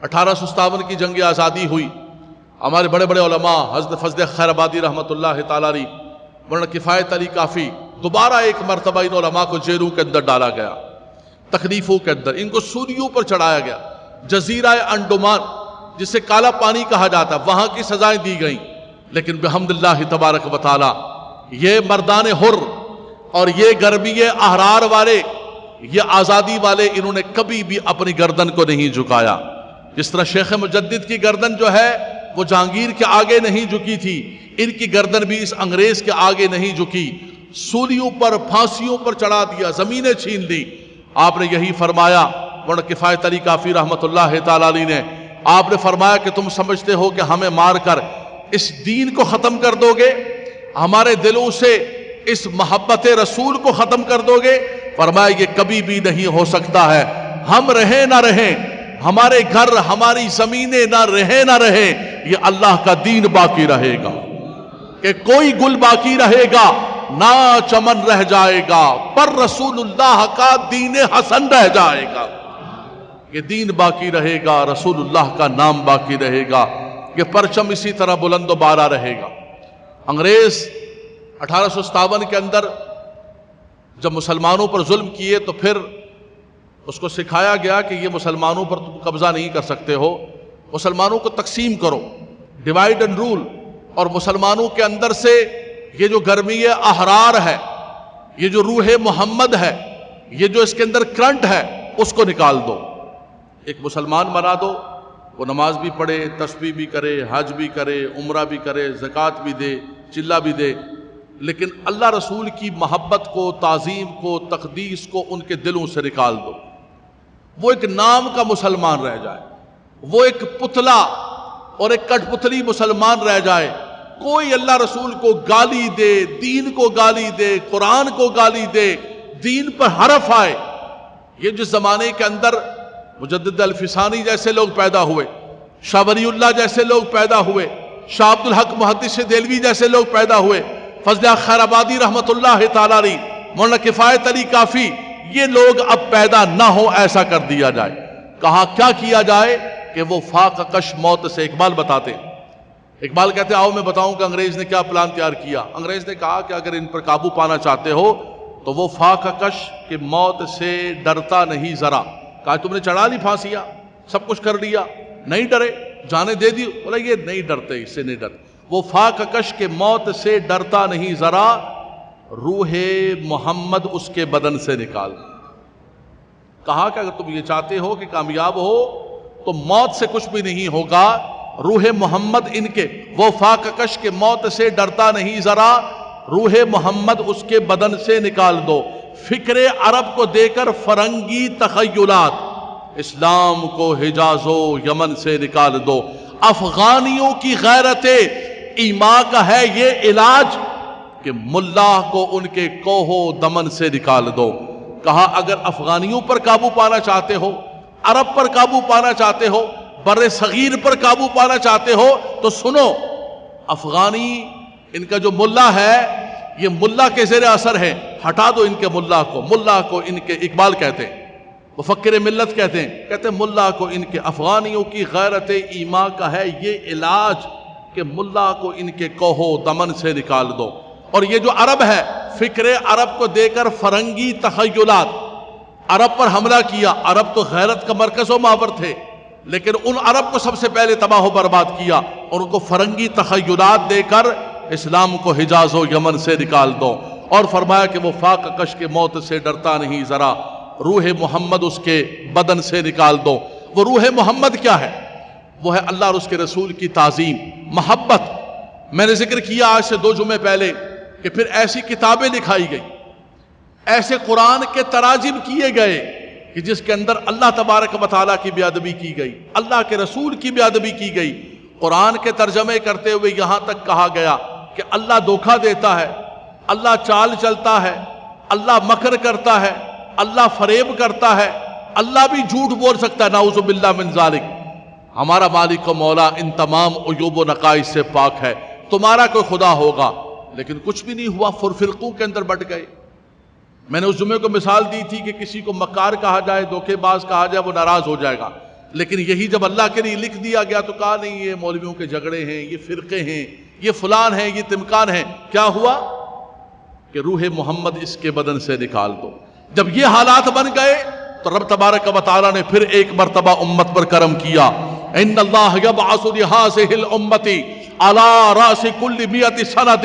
1857 کی جنگ آزادی ہوئی، ہمارے بڑے بڑے علماء حضرت فضل خیر آبادی رحمۃ اللہ تعالیٰ علیہ، مولانا کفایت علی کافی، دوبارہ ایک مرتبہ ان علماء کو جیلوں کے اندر ڈالا گیا، تکلیفوں کے اندر ان کو سولیوں پر چڑھایا گیا۔ جزیرہ انڈمان جسے کالا پانی کہا جاتا ہے، وہاں کی سزائیں دی گئیں، لیکن بحمداللہ تبارک و تعالی یہ مردان حر اور یہ گرمی احرار والے، یہ آزادی والے، انہوں نے کبھی بھی اپنی گردن کو نہیں جھکایا۔ جس طرح شیخ مجدد کی گردن جو ہے وہ جہانگیر کے آگے نہیں جھکی تھی، ان کی گردن بھی اس انگریز کے آگے نہیں جھکی، سولیوں پر پھانسیوں پر چڑھا دیا، زمینیں چھین لی۔ آپ نے یہی فرمایا، مولانا کفایت علی کافی رحمۃ اللہ تعالیٰ علیہ نے، آپ نے فرمایا کہ تم سمجھتے ہو کہ ہمیں مار کر اس دین کو ختم کر دو گے، ہمارے دلوں سے اس محبت رسول کو ختم کر دو گے؟ فرمایا یہ کبھی بھی نہیں ہو سکتا ہے، ہم رہیں نہ رہیں، ہمارے گھر ہماری زمینیں نہ رہیں نہ رہیں، یہ اللہ کا دین باقی رہے گا، کہ کوئی گل باقی رہے گا نہ چمن رہ جائے گا، پر رسول اللہ کا دین حسن رہ جائے گا۔ یہ دین باقی رہے گا، رسول اللہ کا نام باقی رہے گا، یہ پرچم اسی طرح بلند و بالا رہے گا۔ انگریز 1857 کے اندر جب مسلمانوں پر ظلم کیے تو پھر اس کو سکھایا گیا کہ یہ مسلمانوں پر تم قبضہ نہیں کر سکتے ہو، مسلمانوں کو تقسیم کرو، ڈیوائیڈ اینڈ رول، اور مسلمانوں کے اندر سے یہ جو گرمی احرار ہے، یہ جو روح محمد ہے، یہ جو اس کے اندر کرنٹ ہے، اس کو نکال دو۔ ایک مسلمان بنا دو، وہ نماز بھی پڑھے، تسبیح بھی کرے، حج بھی کرے، عمرہ بھی کرے، زکوٰۃ بھی دے، چلہ بھی دے، لیکن اللہ رسول کی محبت کو، تعظیم کو، تقدیس کو ان کے دلوں سے نکال دو۔ وہ ایک نام کا مسلمان رہ جائے، وہ ایک پتلا اور ایک کٹ پتلی مسلمان رہ جائے، کوئی اللہ رسول کو گالی دے، دین کو گالی دے، قرآن کو گالی دے، دین پر حرف آئے۔ یہ جس زمانے کے اندر مجدد الفسانی جیسے لوگ پیدا ہوئے، شاہ ولی اللہ جیسے لوگ پیدا ہوئے، شاہ عبدالحق محدث دہلوی جیسے لوگ پیدا ہوئے، فضل خیر آبادی رحمۃ اللہ تعالیٰ علیہ، مولانا کفایت علی کافی، یہ لوگ اب پیدا نہ ہو، ایسا کر دیا جائے۔ کہا کیا کیا جائے کہ وہ فاق کش موت سے، اقبال بتاتے، اقبال کہتے آؤ میں بتاؤں کہ انگریز نے کیا پلان تیار کیا۔ انگریز نے کہا کہ اگر ان پر قابو پانا چاہتے ہو تو وہ فاق کش کہ موت سے ڈرتا نہیں ذرا۔ کہا تم نے چڑھا لی پھانسیاں، سب کچھ کر لیا، نہیں ڈرے، جانے دے دی؟ بولا یہ نہیں ڈرتے، اس سے نہیں ڈرتے۔ وہ فاق کش کے موت سے ڈرتا نہیں ذرا، روح محمد اس کے بدن سے نکال۔ کہا کہ اگر تم یہ چاہتے ہو کہ کامیاب ہو تو موت سے کچھ بھی نہیں ہوگا، روح محمد ان کے، وہ فاق کش کے موت سے ڈرتا نہیں ذرا، روح محمد اس کے بدن سے نکال دو۔ فکر عرب کو دے کر فرنگی تخیلات، اسلام کو حجاز و یمن سے نکال دو۔ افغانیوں کی غیرت ایمان کا ہے یہ علاج کہ ملا کو ان کے کوہ و دمن سے نکال دو۔ کہا اگر افغانیوں پر قابو پانا چاہتے ہو، عرب پر قابو پانا چاہتے ہو، بر صغیر پر قابو پانا چاہتے ہو تو سنو، افغانی ان کا جو ملا ہے یہ ملا کے زیر اثر ہے، ہٹا دو ان کے ملا کو ان کے، اقبال کہتے ہیں، مفکر ملت کہتے ہیں ملا کو ان کے، افغانیوں کی غیرت ایمان کا ہے یہ علاج کہ ملا کو ان کے کوہ و دمن سے نکال دو۔ اور یہ جو عرب ہے، فکر عرب کو دے کر فرنگی تخیلات، عرب پر حملہ کیا، عرب تو غیرت کا مرکز و محور تھے، لیکن ان عرب کو سب سے پہلے تباہ و برباد کیا اور ان کو فرنگی تخیلات دے کر اسلام کو حجاز و یمن سے نکال دو۔ اور فرمایا کہ وہ فاق کش کے موت سے ڈرتا نہیں ذرا، روح محمد اس کے بدن سے نکال دو۔ وہ روح محمد کیا ہے؟ وہ ہے اللہ اور اس کے رسول کی تعظیم، محبت۔ میں نے ذکر کیا آج سے 2 جمعے پہلے کہ پھر ایسی کتابیں لکھائی گئی، ایسے قرآن کے تراجم کیے گئے کہ جس کے اندر اللہ تبارک و تعالیٰ کی بے ادبی کی گئی، اللہ کے رسول کی بے ادبی کی گئی۔ قرآن کے ترجمے کرتے ہوئے یہاں تک کہا گیا کہ اللہ دھوکہ دیتا ہے، اللہ چال چلتا ہے، اللہ مکر کرتا ہے، اللہ فریب کرتا ہے، اللہ بھی جھوٹ بول سکتا ہے، نعوذ باللہ من ذالک۔ ہمارا مالک و مولا ان تمام عیوب و نقائص سے پاک ہے، تمہارا کوئی خدا ہوگا، لیکن کچھ بھی نہیں ہوا، فرقوں کے اندر بٹ گئے۔ میں نے اس جمعے کو مثال دی تھی کہ کسی کو مکار کہا جائے، دھوکے باز کہا جائے، وہ ناراض ہو جائے گا، لیکن یہی جب اللہ کے لیے لکھ دیا گیا تو کہا نہیں یہ مولویوں کے جھگڑے ہیں، یہ فرقے ہیں، یہ فلان ہیں، یہ تمکان ہیں. کیا ہوا کہ روح محمد اس کے بدن سے نکال دو. جب یہ حالات بن گئے تو رب تبارک و تعالیٰ نے پھر ایک مرتبہ امت پر کرم کیا. ان اللہ یبعث لہذہ الامۃ علی راس کل 100 سنۃ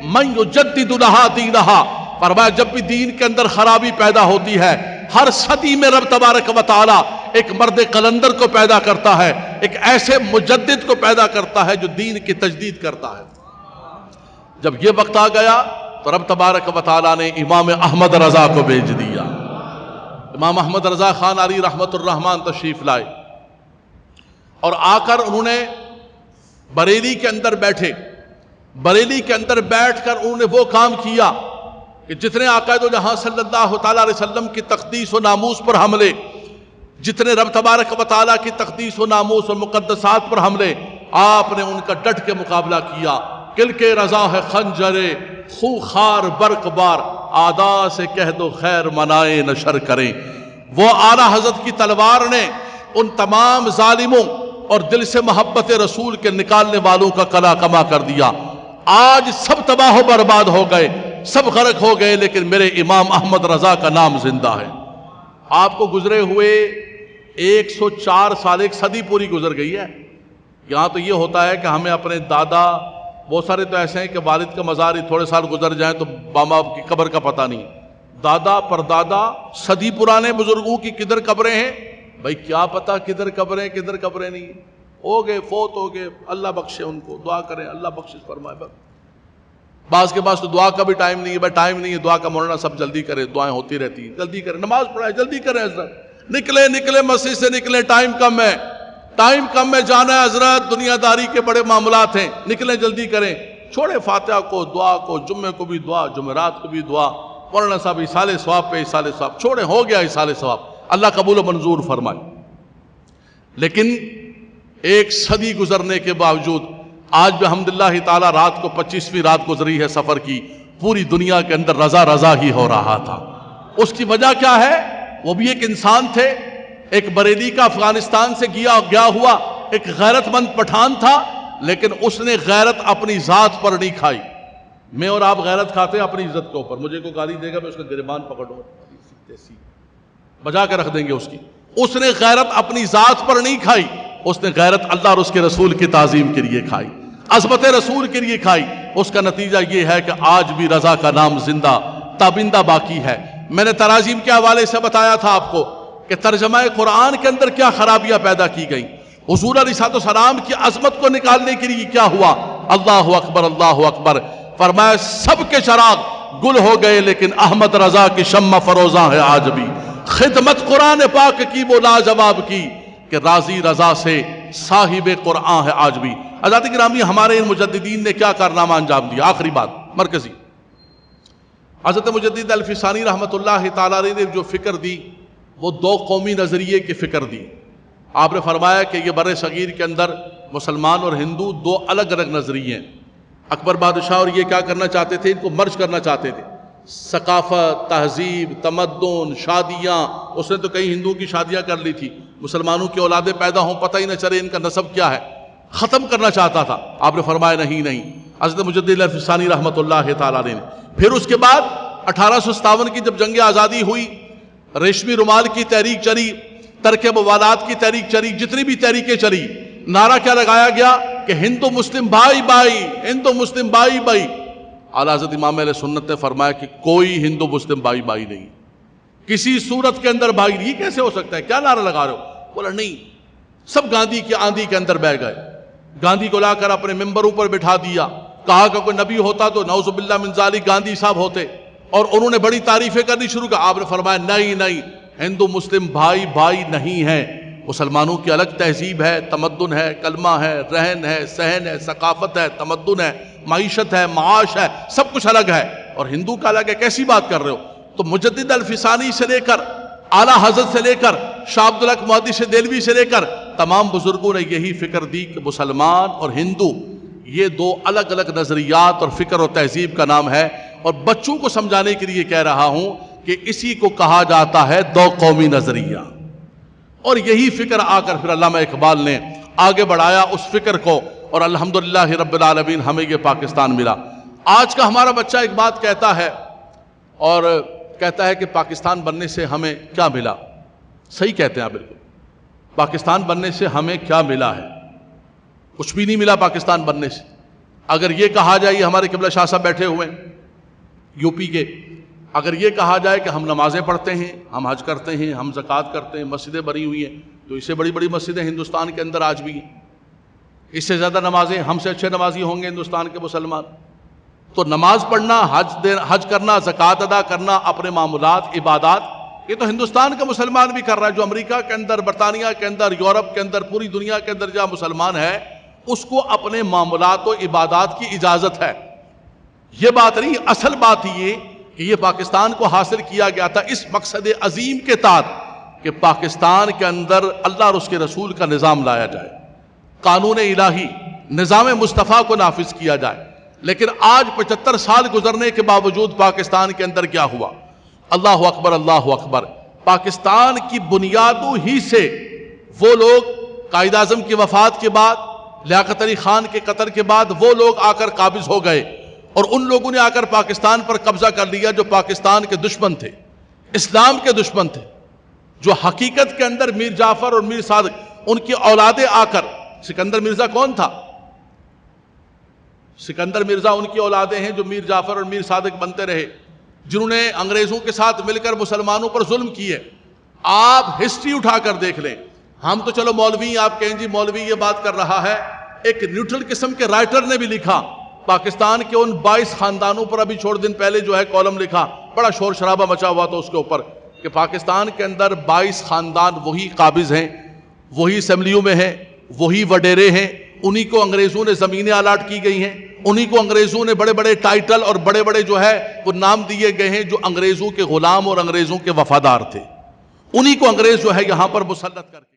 من یجدد لها دینہا. فرمایا جب بھی دین کے اندر خرابی پیدا ہوتی ہے، ہر صدی میں رب تبارک و تعالیٰ ایک مرد قلندر کو پیدا کرتا ہے، ایک ایسے مجدد کو پیدا کرتا ہے جو دین کی تجدید کرتا ہے. جب یہ وقت آ گیا تو رب تبارک و تعالیٰ نے امام احمد رضا کو بھیج دیا. امام احمد رضا خان علی رحمت الرحمن تشریف لائے اور آ کر انہوں نے بریلی کے اندر بیٹھے. بریلی کے اندر بیٹھ کر انہوں نے وہ کام کیا کہ جتنے آقا دو جہاں صلی اللہ تعالیٰ علیہ وسلم کی تقدیس و ناموس پر حملے، جتنے رب تبارک و تعالیٰ کی تقدیس و ناموس اور مقدسات پر حملے، آپ نے ان کا ڈٹ کے مقابلہ کیا. کل کے رضا ہے خنجرے خوخار برق بار، آدا سے کہہ دو خیر منائے نشر کریں. وہ اعلیٰ حضرت کی تلوار نے ان تمام ظالموں اور دل سے محبت رسول کے نکالنے والوں کا کلا کما کر دیا. آج سب تباہ و برباد ہو گئے، سب غرق ہو گئے، لیکن میرے امام احمد رضا کا نام زندہ ہے. آپ کو گزرے ہوئے 104 سال، ایک صدی پوری گزر گئی ہے. یہاں تو یہ ہوتا ہے کہ ہمیں اپنے دادا، بہت سارے تو ایسے ہیں کہ والد کا مزار ہی تھوڑے سال گزر جائیں تو باما کی قبر کا پتہ نہیں. دادا پردادا صدی پرانے بزرگوں کی کدھر قبریں ہیں، بھائی کیا پتہ کدھر قبریں کدھر قبریں نہیں. ہو گئے، فوت ہو گئے، اللہ بخشے ان کو، دعا کریں اللہ بخشش فرمائے. بعض کے پاس تو دعا کا بھی ٹائم نہیں ہے. بھائی ٹائم نہیں ہے دعا کا، مولانا سب جلدی کرے، دعائیں ہوتی رہتی ہیں، جلدی کریں، نماز پڑھائے جلدی کریں حضرت، نکلے مسجد سے نکلیں، ٹائم کم ہے، ٹائم کم میں جانا ہے حضرت، دنیا داری کے بڑے معاملات ہیں، نکلیں جلدی کریں. چھوڑے فاتحہ کو، دعا کو، جمعے کو بھی دعا، جمعرات کو بھی دعا، مولانا صاحب اصال ثواب پہ اصال ثواب، چھوڑے ہو گیا اصال ثواب، اللہ قبول و منظور فرمائے. لیکن ایک صدی گزرنے کے باوجود آج بھی الحمدللہ تعالیٰ رات کو 25ویں رات گزری ہے سفر کی، پوری دنیا کے اندر رضا رضا ہی ہو رہا تھا. اس کی وجہ کیا ہے؟ وہ بھی ایک انسان تھے، ایک بریلی کا افغانستان سے گیا ہوا ایک غیرت مند پٹھان تھا، لیکن اس نے غیرت اپنی ذات پر نہیں کھائی. میں اور آپ غیرت کھاتے ہیں اپنی عزت کے اوپر. مجھے کوئی گالی دے گا میں اس کا گریبان پکڑوں گا، بجا کے رکھ دیں گے اس کی. اس نے غیرت اپنی ذات پر نہیں کھائی، اس نے غیرت اللہ اور اس کے رسول کی تعظیم کے لیے کھائی، عظمت رسول کے لیے کھائی. اس کا نتیجہ یہ ہے کہ آج بھی رضا کا نام زندہ تابندہ باقی ہے. میں نے تراجیم کے حوالے سے بتایا تھا آپ کو کہ ترجمہ قرآن کے اندر کیا خرابیاں پیدا کی گئیں، حضور علیہ السلام کی عظمت کو نکالنے کے لیے کیا ہوا. اللہ اکبر اللہ اکبر. فرمایا سب کے چراغ گل ہو گئے لیکن احمد رضا کی شمع فروزاں ہے آج بھی. خدمت قرآن پاک کی وہ لاجواب کی کہ راضی رضا سے صاحب قرآن ہے آج بھی. حضرات گرامی، ہمارے ان مجددین نے کیا کارنامہ انجام دیا؟ آخری بات مرکزی، حضرت مجدد الفسانی رحمت اللہ تعالیٰ نے جو فکر دی وہ دو قومی نظریے کی فکر دی. آپ نے فرمایا کہ یہ بر صغیر کے اندر مسلمان اور ہندو دو الگ الگ نظریے ہیں. اکبر بادشاہ اور یہ کیا کرنا چاہتے تھے؟ ان کو مرج کرنا چاہتے تھے. ثقافت، تہذیب، تمدن، شادیاں، اس نے تو کئی ہندوؤں کی شادیاں کر لی تھی، مسلمانوں کی اولادیں پیدا ہوں پتہ ہی نہ چلے ان کا نسب کیا ہے، ختم کرنا چاہتا تھا. آپ نے فرمایا نہیں. حضرت مجدد الفسانی رحمت اللہ تعالیٰ نے پھر اس کے بعد 1857 کی جب جنگ آزادی ہوئی، ریشمی رومال کی تحریک چلی، ترک موالات کی تحریک چلی، جتنی بھی تحریکیں چلی، نعرہ کیا لگایا گیا کہ ہندو مسلم بھائی بھائی، ہندو مسلم بھائی بھائی. اعلیٰ حضرت امام اہل سنت نے فرمایا کہ کوئی ہندو مسلم بھائی بھائی نہیں، کسی صورت کے اندر بھائی نہیں. یہ کیسے ہو سکتا ہے؟ کیا نعرہ لگا رہے ہو؟ بولا نہیں. سب گاندھی کی آندھی کے اندر بہ گئے. گاندھی کو لا کر اپنے ممبروں پر بٹھا دیا. کہا کہ کوئی نبی ہوتا تو نعوذ باللہ من ذالک گاندھی صاحب ہوتے، اور انہوں نے بڑی تعریفیں کرنی شروع کر. آپ نے فرمایا نہیں، ہندو مسلم بھائی بھائی نہیں ہیں. مسلمانوں کی الگ تہذیب ہے، تمدن ہے، کلمہ ہے، رہن ہے، سہن ہے، ثقافت ہے، تمدن ہے، معیشت ہے، معاش ہے، سب کچھ الگ ہے، اور ہندو کا الگ ہے. کیسی بات کر رہے ہو؟ تو مجدد الفسانی سے لے کر اعلیٰ حضرت سے لے کر شاہ عبد الحق محدث دہلوی سے لے کر تمام بزرگوں نے یہی فکر دی کہ مسلمان اور ہندو یہ دو الگ الگ نظریات اور فکر اور تہذیب کا نام ہے. اور بچوں کو سمجھانے کے لیے کہہ رہا ہوں کہ اسی کو کہا جاتا ہے دو قومی نظریہ. اور یہی فکر آ کر پھر علامہ اقبال نے آگے بڑھایا اس فکر کو، اور الحمدللہ رب العالمین ہمیں یہ پاکستان ملا۔ آج کا ہمارا بچہ ایک بات کہتا ہے، اور کہتا ہے کہ پاکستان بننے سے ہمیں کیا ملا؟ صحیح کہتے ہیں آپ، بالکل پاکستان بننے سے ہمیں کیا ملا ہے؟ کچھ بھی نہیں ملا پاکستان بننے سے۔ اگر یہ کہا جائے، یہ ہمارے قبلہ شاہ صاحب بیٹھے ہوئے ہیں یو پی کے، اگر یہ کہا جائے کہ ہم نمازیں پڑھتے ہیں، ہم حج کرتے ہیں، ہم زکوٰۃ کرتے ہیں، مسجدیں بنی ہوئی ہیں، تو اس سے بڑی بڑی مسجدیں ہندوستان کے اندر آج بھی ہیں، اس سے زیادہ نمازیں، ہم سے اچھے نمازی ہوں گے ہندوستان کے مسلمان۔ تو نماز پڑھنا، حج کرنا، زکوٰۃ ادا کرنا، اپنے معمولات، عبادات، یہ تو ہندوستان کا مسلمان بھی کر رہا ہے۔ جو امریکہ کے اندر، برطانیہ کے اندر، یورپ کے اندر، پوری دنیا کے اندر جہاں مسلمان ہے، اس کو اپنے معاملات و عبادات کی اجازت ہے۔ یہ بات نہیں، اصل بات یہ کہ یہ پاکستان کو حاصل کیا گیا تھا اس مقصد عظیم کے تحت کہ پاکستان کے اندر اللہ اور اس کے رسول کا نظام لایا جائے، قانون الہی، نظام مصطفیٰ کو نافذ کیا جائے۔ لیکن آج 75 سال گزرنے کے باوجود پاکستان کے اندر کیا ہوا؟ اللہ اکبر، اللہ اکبر۔ پاکستان کی بنیادوں ہی سے وہ لوگ، قائد اعظم کی وفات کے بعد، لیاقت علی خان کے قتل کے بعد، وہ لوگ آ کر قابض ہو گئے، اور ان لوگوں نے آ کر پاکستان پر قبضہ کر لیا جو پاکستان کے دشمن تھے، اسلام کے دشمن تھے، جو حقیقت کے اندر میر جعفر اور میر صادق، ان کی اولادیں آ کر، سکندر مرزا کون تھا؟ سکندر مرزا ان کی اولادیں ہیں جو میر جعفر اور میر صادق بنتے رہے، جنہوں نے انگریزوں کے ساتھ مل کر مسلمانوں پر ظلم کیے۔ آپ ہسٹری اٹھا کر دیکھ لیں۔ ہم تو چلو مولوی، آپ کہیں جی مولوی یہ بات کر رہا ہے، ایک نیوٹرل قسم کے رائٹر نے بھی لکھا، پاکستان کے ان 22 خاندانوں پر ابھی چھوڑ دن پہلے جو ہے کالم لکھا، بڑا شور شرابہ مچا ہوا تھا اس کے اوپر، کہ پاکستان کے اندر 22 خاندان وہی قابض ہیں، وہی اسمبلیوں میں ہیں، وہی وڈیرے ہیں، انہی کو انگریزوں نے زمینیں الاٹ کی گئی ہیں، انہی کو انگریزوں نے بڑے بڑے ٹائٹل اور بڑے بڑے جو ہے وہ نام دیے گئے ہیں جو انگریزوں کے غلام اور انگریزوں کے وفادار تھے، انہی کو انگریز جو ہے یہاں پر مسلط کر کے